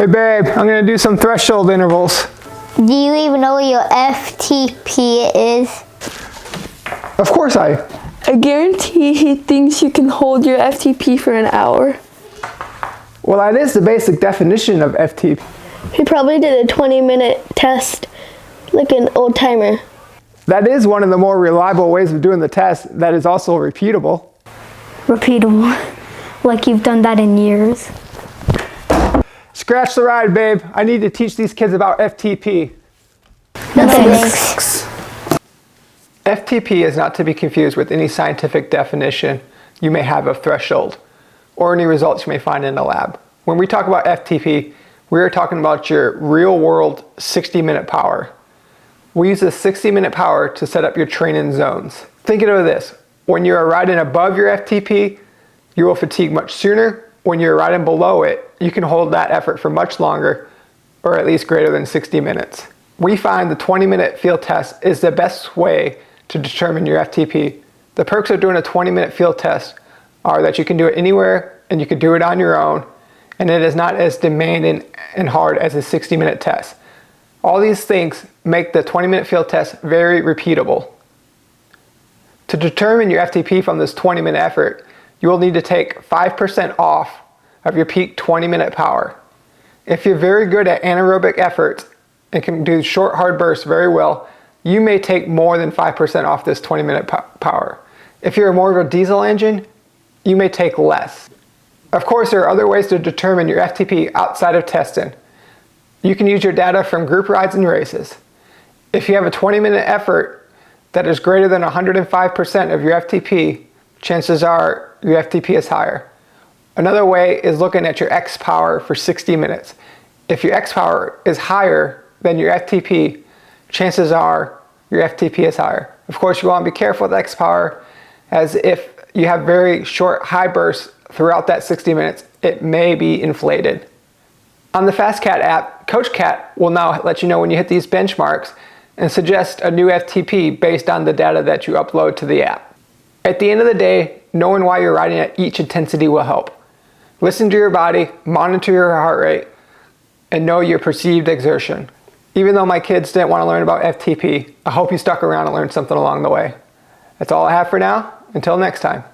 Hey babe, I'm gonna do some threshold intervals. Do you even know what your FTP is? Of course I guarantee he thinks you can hold your FTP for an hour. Well, that is the basic definition of FTP. He probably did a 20-minute test like an old timer. That is one of the more reliable ways of doing the test that is also repeatable. Repeatable? Like you've done that in years? Scratch the ride, babe. I need to teach these kids about FTP. No thanks. FTP is not to be confused with any scientific definition you may have of threshold or any results you may find in a lab. When we talk about FTP, we are talking about your real-world 60-minute power. We use this 60-minute power to set up your training zones. Think of this. When you are riding above your FTP, you will fatigue much sooner. When you're riding below it, you can hold that effort for much longer, or at least greater than 60 minutes. We find the 20-minute field test is the best way to determine your FTP. The perks of doing a 20-minute field test are that you can do it anywhere and you can do it on your own, and it is not as demanding and hard as a 60-minute test. All these things make the 20-minute field test very repeatable. To determine your FTP from this 20-minute effort, you will need to take 5% off of your peak 20-minute power. If you're very good at anaerobic efforts and can do short, hard bursts very well, you may take more than 5% off this 20-minute power. If you're more of a diesel engine, you may take less. Of course, there are other ways to determine your FTP outside of testing. You can use your data from group rides and races. If you have a 20-minute effort that is greater than 105% of your FTP, chances are your FTP is higher. Another way is looking at your X power for 60 minutes. If your X power is higher than your FTP, chances are your FTP is higher. Of course, you want to be careful with X power, as if you have very short high bursts throughout that 60 minutes, it may be inflated. On the FasCat app, Coach Cat will now let you know when you hit these benchmarks and suggest a new FTP based on the data that you upload to the app. At the end of the day, knowing why you're riding at each intensity will help. Listen to your body, monitor your heart rate, and know your perceived exertion. Even though my kids didn't want to learn about FTP, I hope you stuck around and learned something along the way. That's all I have for now. Until next time.